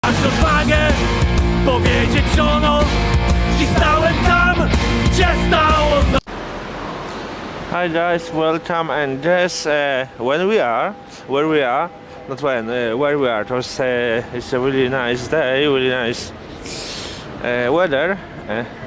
Masz odwagę powiedzieć żono i stałem tam, gdzie stało. Hi guys, welcome and this where we are, not when, where we are. It's a really nice day, really nice weather.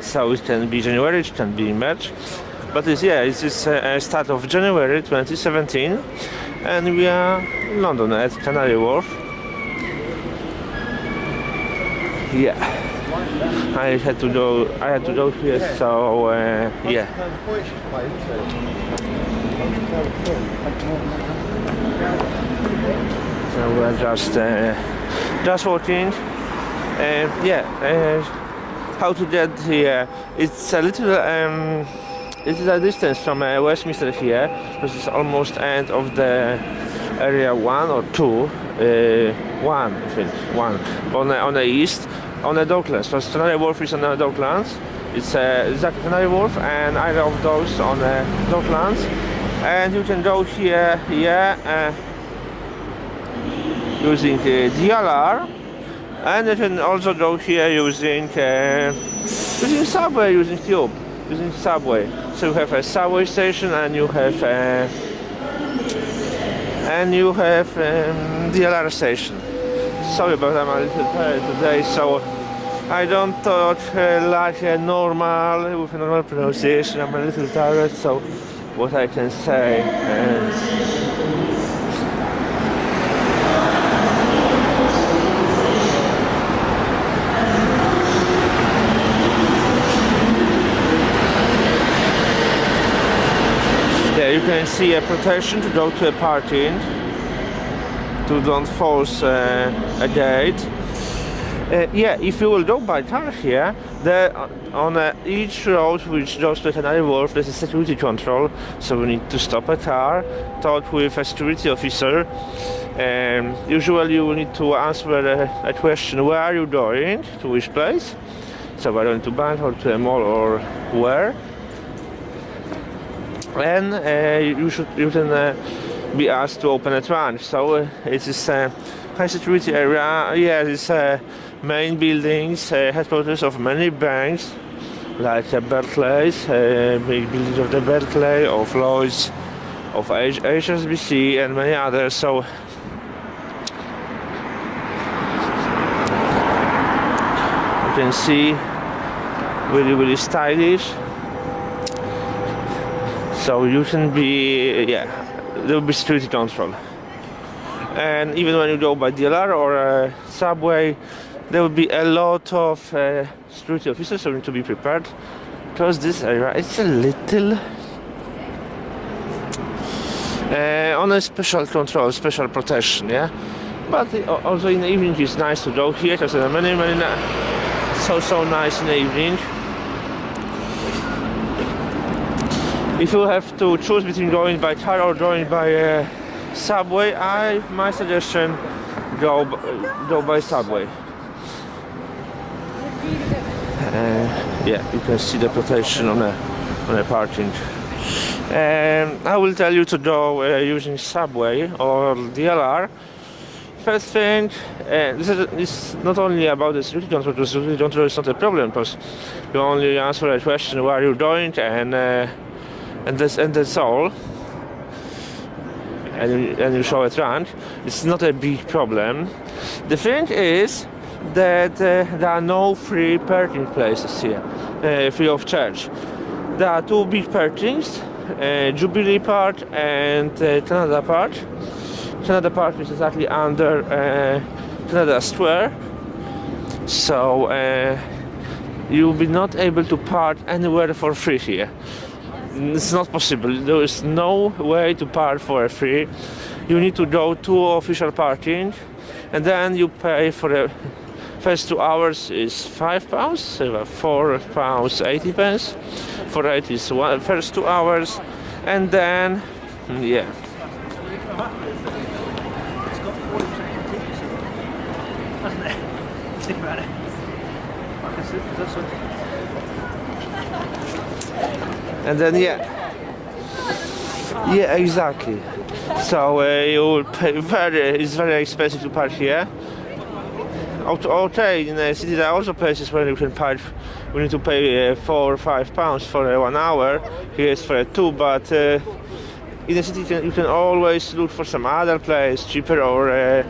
So it can be January, it can be March, but it's start of January 2017, and we are in London at Canary Wharf. Yeah, I had to go here, so yeah. So we're just walking. How to get here? It's a little it's a distance from Westminster here, because it's almost end of the area 1 or 2. One, I think, one on the east, on the Docklands. So Canary Wharf is on the Docklands. It's exactly Canary Wharf and either of those on the Docklands. And you can go here, using DLR, and you can also go here using subway, using tube, using subway. So you have a subway station, and you have DLR station. Sorry about that, I'm a little tired today, so I don't talk like a normal, with a normal pronunciation. I'm a little tired, so what I can say. You can see a protection to go to a parking, to don't force a gate. If you will go by car here, on each road which goes to Canary Wharf, there's a security control, so we need to stop a car, talk with a security officer. Usually you will need to answer a question: where are you going, to which place? So we're going to bank or to a mall or where? And you can be asked to open a trunk. So it is a high security area. Yeah, it's main buildings, headquarters of many banks, like Barclays, big buildings of the Barclays, of Lloyds, of HSBC, and many others. So you can see really stylish. So you can be, there will be security control. And even when you go by DLR or subway, there will be a lot of security officers, so you need to be prepared. Because this area is a little on a special control, special protection, yeah. But also in the evening it's nice to go here, because there are many so nice in the evening. If you have to choose between going by car or going by subway, my suggestion, go by subway. You can see the protection on a parking. I will tell you to go using subway or DLR. First thing, this is not only about the security control, because security control is not a problem, because you only answer a question: where are you going, and that's all. And you show a trunk. It's not a big problem. The thing is that there are no free parking places here, free of charge. There are two big parkings, Jubilee Park and Canada Park. Canada Park is exactly under Canada Square, so you will be not able to park anywhere for free here. It's not possible. There is no way to park for free. You need to go to official parking, and then you pay for the first 2 hours is £5, £4.80. For it is first 2 hours, and then and then exactly. So you will pay it's very expensive to park here. Okay, in the city there are also places where you can park. We need to pay £4 or £5 for 1 hour. Here it's for 2, but in the city you can always look for some other place cheaper or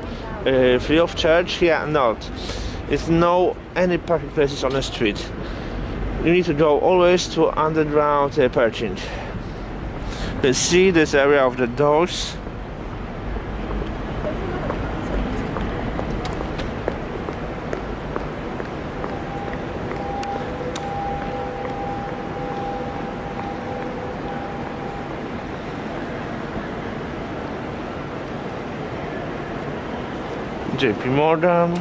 free of charge. Here not. It's no any parking places on the street. You need to go always to underground parking. Let's see this area of the dogs. JP Morgan.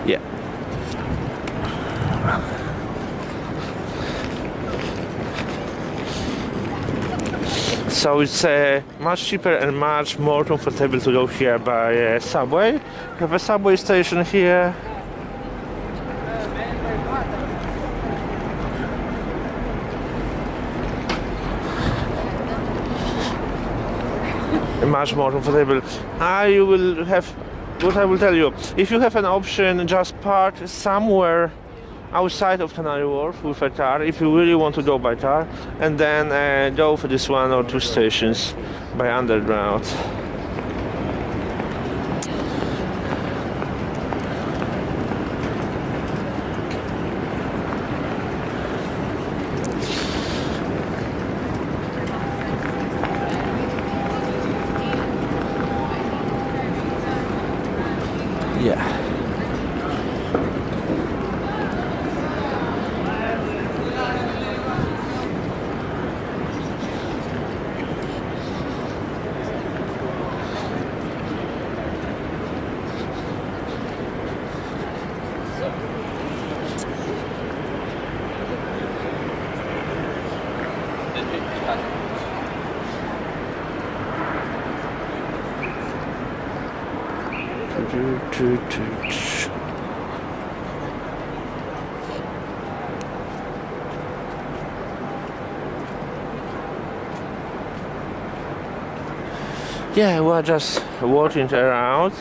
Yeah. So it's much cheaper and much more comfortable to go here by subway. We have a subway station here. Much more comfortable. You will have, what I will tell you, if you have an option, just park somewhere outside of Canary Wharf with a car, if you really want to go by car, and then go for this 1 or 2 stations by underground. Yeah. Yeah, we're just walking around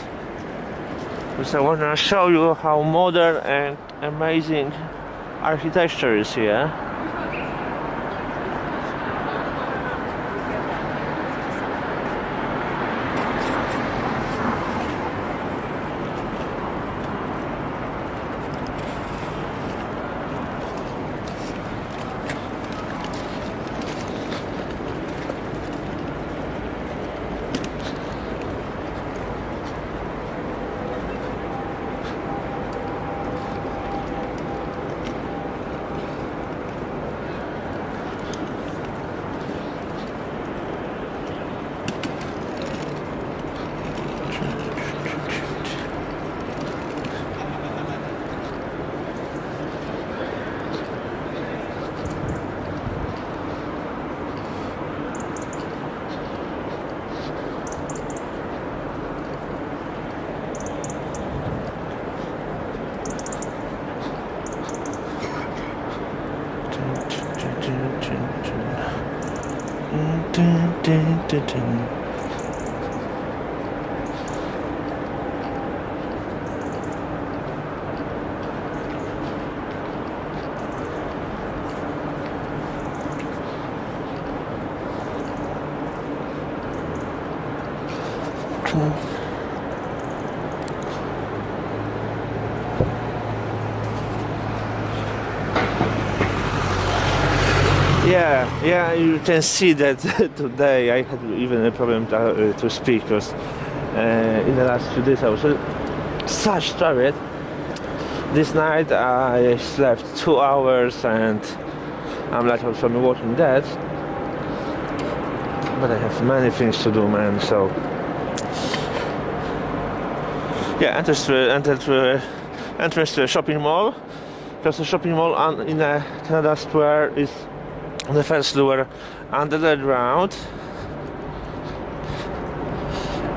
because I want to show you how modern and amazing architecture is here. Yeah, you can see that today I had even a problem to speak because in the last few days I was such tired. This night I slept 2 hours and I'm like from Walking Dead, but I have many things to do, man. So yeah, entrance to a shopping mall, because the shopping mall in Canada Square is on the first floor under the ground,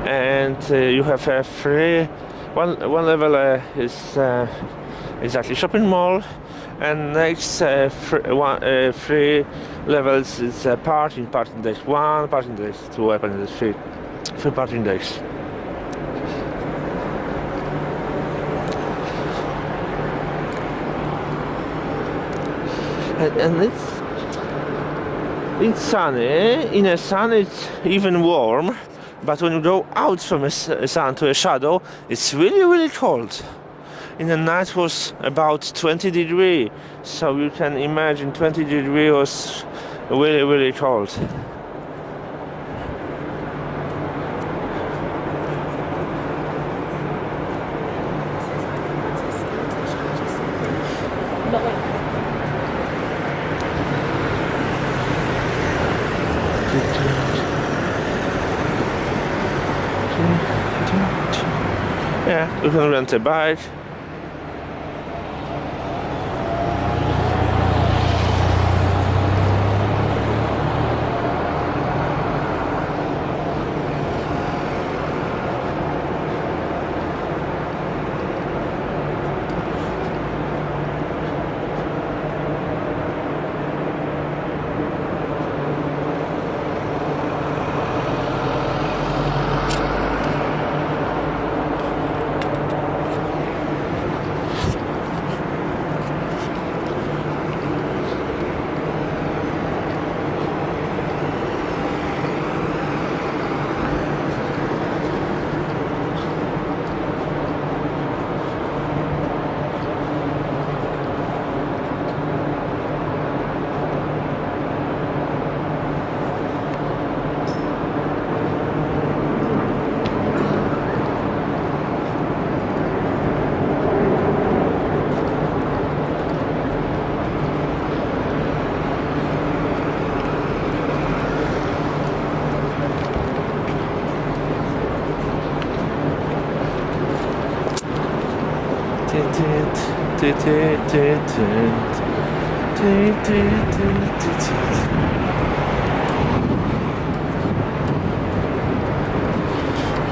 and you have a free One level is exactly shopping mall, and next three levels is parking days 1, parking days 2, parking days 3, three parking days. And it's sunny. In the sun it's even warm, but when you go out from a sun to a shadow, it's really cold. In the night was about 20 degrees, so you can imagine 20 degrees was really cold. Yeah, you can rent a bike.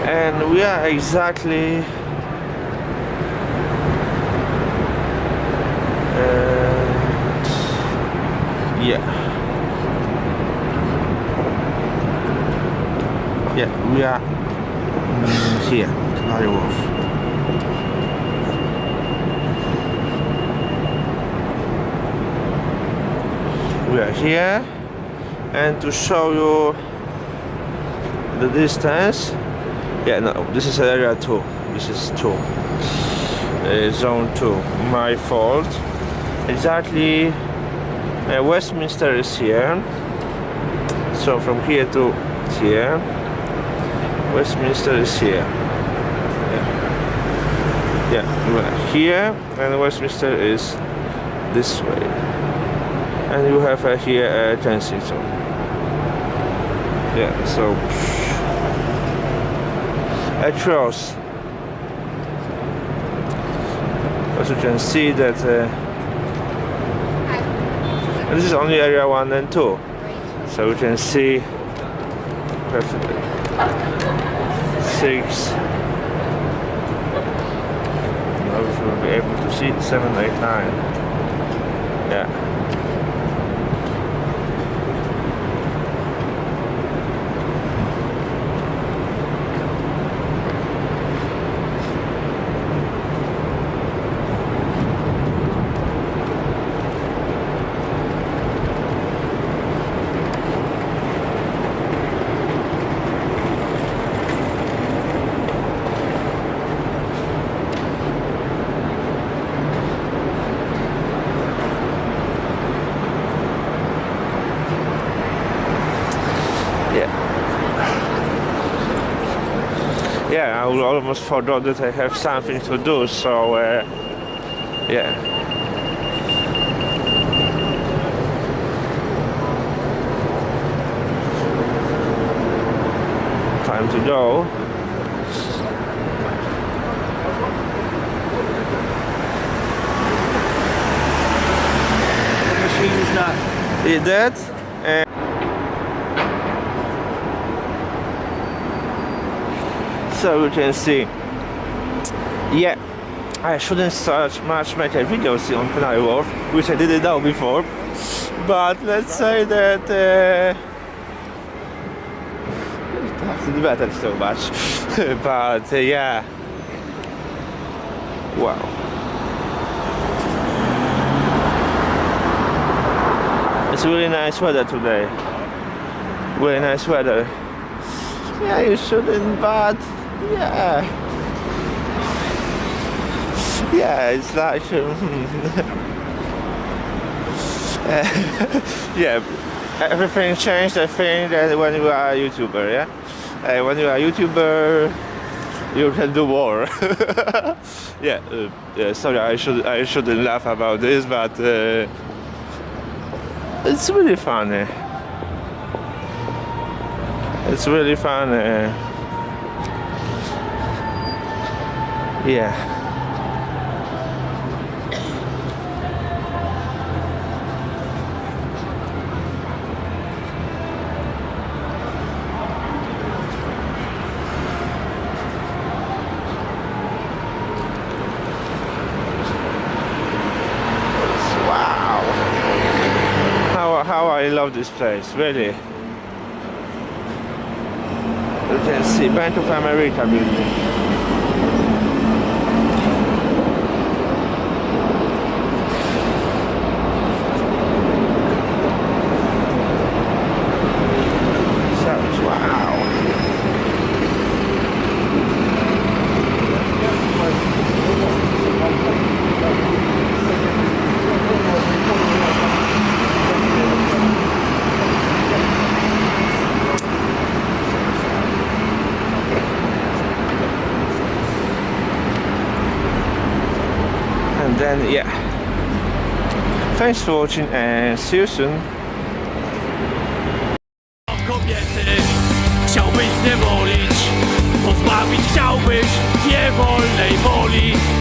And we are exactly we are here, Canary Wharf. We are here, and to show you the distance, this is area 2, this is 2, zone 2, my fault. Exactly, Westminster is here, so from here to here, Westminster is here. We are here, and Westminster is this way. And you have here a Kensington. So across. As you can see that this is only area 1 and 2. So you can see perfectly 6. Now you will be able to see 7, 8, 9. I almost forgot that I have something to do, so time to go. The machine is not. Is that? So you can see Yeah, I shouldn't start much making videos on Canary Wharf, which I didn't know before. But let's say that doesn't matter so much. But yeah, wow. It's really nice weather today. Really nice weather. Yeah, you shouldn't, but yeah. Yeah, it's like yeah, everything changed. I think that when you are a YouTuber, yeah, when you are a YouTuber, you can do more. Yeah, sorry, I shouldn't laugh about this, but it's really funny. It's really funny. Yeah. How I love this place, really. You can see Bank of America building. And then yeah, thanks for watching and see you soon. Kobiety, chciałbyś z niebo